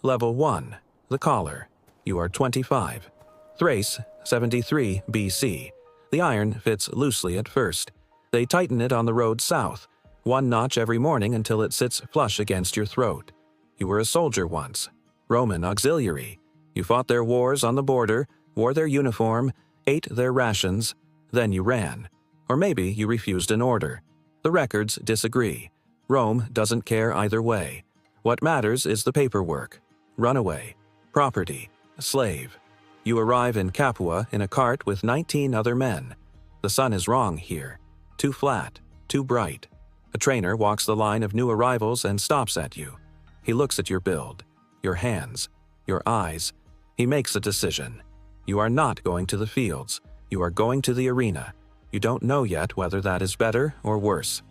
Level 1. The Collar. You are 25. Thrace, 73 BC. The iron fits loosely at first. They tighten it on the road south, one notch every morning until it sits flush against your throat. You were a soldier once. Roman auxiliary. You fought their wars on the border, wore their uniform, ate their rations, then you ran. Or maybe you refused an order. The records disagree. Rome doesn't care either way. What matters is the paperwork. Runaway. Property. Slave. You arrive in Capua in a cart with 19 other men. The sun is wrong here. Too flat. Too bright. A trainer walks the line of new arrivals and stops at you. He looks at your build, your hands, your eyes. He makes a decision. You are not going to the fields. You are going to the arena. You don't know yet whether that is better or worse.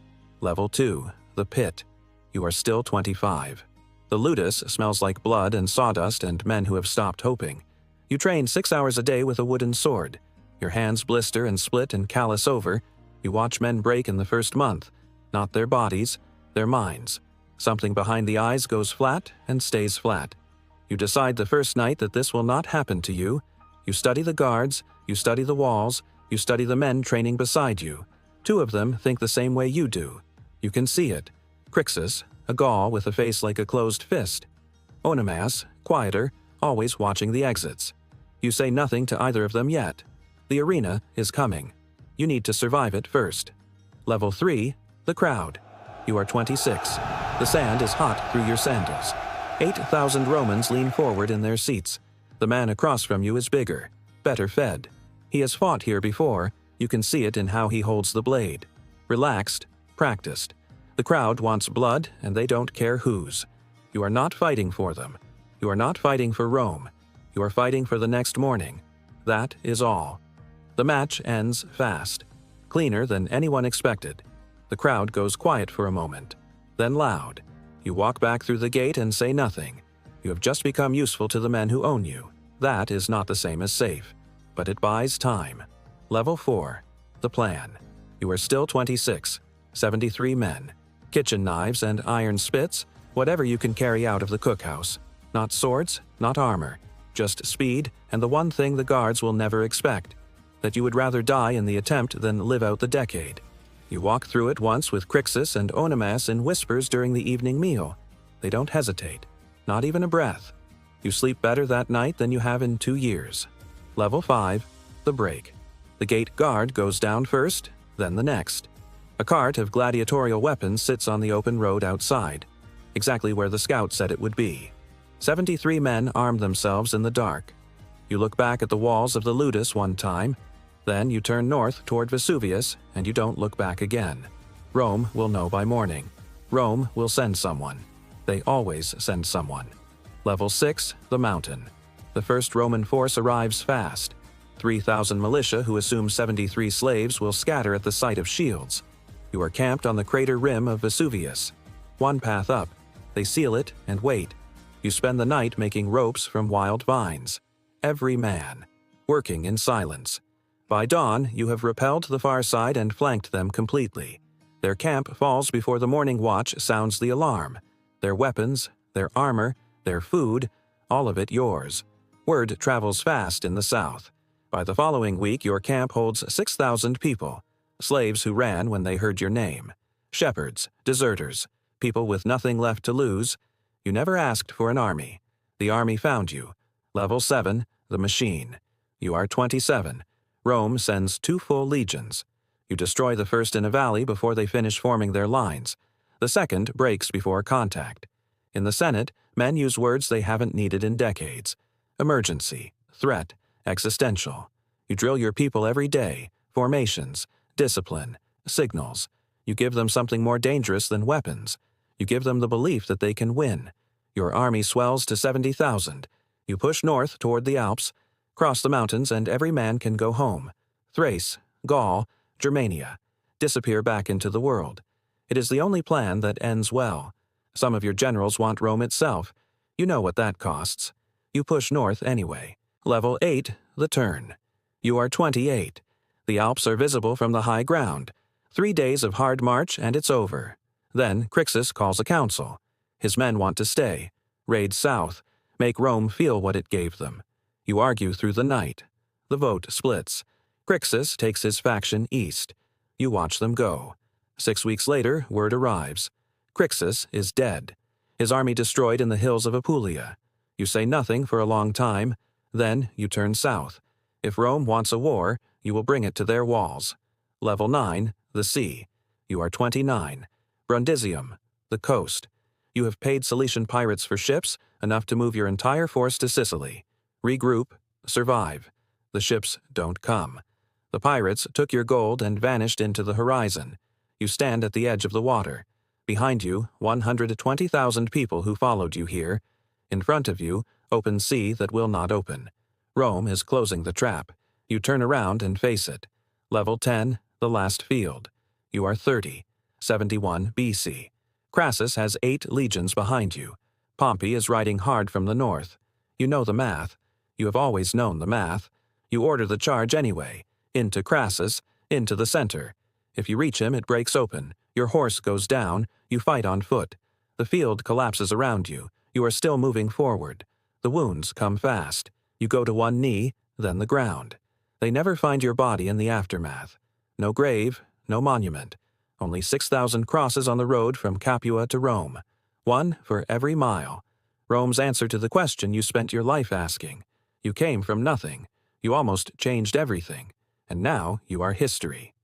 Level 2. The Pit. You are still 25. The ludus smells like blood and sawdust and men who have stopped hoping. You train 6 hours a day with a wooden sword. Your hands blister and split and callous over. You watch men break in the first month. Not their bodies, their minds. Something behind the eyes goes flat and stays flat. You decide the first night that this will not happen to you. You study the guards, you study the walls, you study the men training beside you. 2 of them think the same way you do. You can see it. Crixus, a Gaul with a face like a closed fist. Onomas, quieter, always watching the exits. You say nothing to either of them yet. The arena is coming. You need to survive it first. Level 3. The Crowd. You are 26. The sand is hot through your sandals. 8,000 Romans lean forward in their seats. The man across from you is bigger, better fed. He has fought here before. You can see it in how he holds the blade. Relaxed, practiced. The crowd wants blood, and they don't care whose. You are not fighting for them. You are not fighting for Rome. You are fighting for the next morning. That is all. The match ends fast. Cleaner than anyone expected. The crowd goes quiet for a moment. Then loud. You walk back through the gate and say nothing. You have just become useful to the men who own you. That is not the same as safe. But it buys time. Level 4. The Plan. You are still 26. 73 men. Kitchen knives and iron spits, whatever you can carry out of the cookhouse. Not swords, not armor. Just speed and the one thing the guards will never expect. That you would rather die in the attempt than live out the decade. You walk through it once with Crixus and Onomas in whispers during the evening meal. They don't hesitate. Not even a breath. You sleep better that night than you have in 2 years. Level 5. The Break. The gate guard goes down first, then the next. A cart of gladiatorial weapons sits on the open road outside, exactly where the scout said it would be. 73 men arm themselves in the dark. You look back at the walls of the ludus one time, then you turn north toward Vesuvius, and you don't look back again. Rome will know by morning. Rome will send someone. They always send someone. Level 6. The Mountain. The first Roman force arrives fast. 3,000 militia who assume 73 slaves will scatter at the sight of shields. You are camped on the crater rim of Vesuvius. One path up. They seal it and wait. You spend the night making ropes from wild vines. Every man. Working in silence. By dawn, you have repelled the far side and flanked them completely. Their camp falls before the morning watch sounds the alarm. Their weapons, their armor, their food, all of it yours. Word travels fast in the south. By the following week, your camp holds 6,000 people. Slaves who ran when they heard your name. Shepherds, deserters, people with nothing left to lose. You never asked for an army. The army found you. Level 7. The Machine. You are 27. Rome sends 2 full legions. You destroy the first in a valley before they finish forming their lines. The second breaks before contact. In the Senate, men use words they haven't needed in decades. Emergency, threat, existential. You drill your people every day. Formations, discipline, signals. You give them something more dangerous than weapons. You give them the belief that they can win. Your army swells to 70,000. You push north toward the Alps, cross the mountains, and every man can go home. Thrace, Gaul, Germania. Disappear back into the world. It is the only plan that ends well. Some of your generals want Rome itself. You know what that costs. You push north anyway. Level 8. The Turn. You are 28. The Alps are visible from the high ground. 3 days of hard march and it's over. Then Crixus calls a council. His men want to stay. Raid south. Make Rome feel what it gave them. You argue through the night. The vote splits. Crixus takes his faction east. You watch them go. 6 weeks later, word arrives. Crixus is dead. His army destroyed in the hills of Apulia. You say nothing for a long time. Then you turn south. If Rome wants a war, you will bring it to their walls. Level 9, the sea. You are 29. Brundisium, the coast. You have paid Cilician pirates for ships, enough to move your entire force to Sicily. Regroup, survive. The ships don't come. The pirates took your gold and vanished into the horizon. You stand at the edge of the water. Behind you, 120,000 people who followed you here. In front of you, open sea that will not open. Rome is closing the trap. You turn around and face it. Level 10, the last field. You are 30, 71 BC. Crassus has 8 legions behind you. Pompey is riding hard from the north. You know the math. You have always known the math. You order the charge anyway. Into Crassus, into the center. If you reach him, it breaks open. Your horse goes down. You fight on foot. The field collapses around you. You are still moving forward. The wounds come fast. You go to one knee, then the ground. They never find your body in the aftermath. No grave, no monument. Only 6,000 crosses on the road from Capua to Rome. One for every mile. Rome's answer to the question you spent your life asking. You came from nothing. You almost changed everything. And now you are history.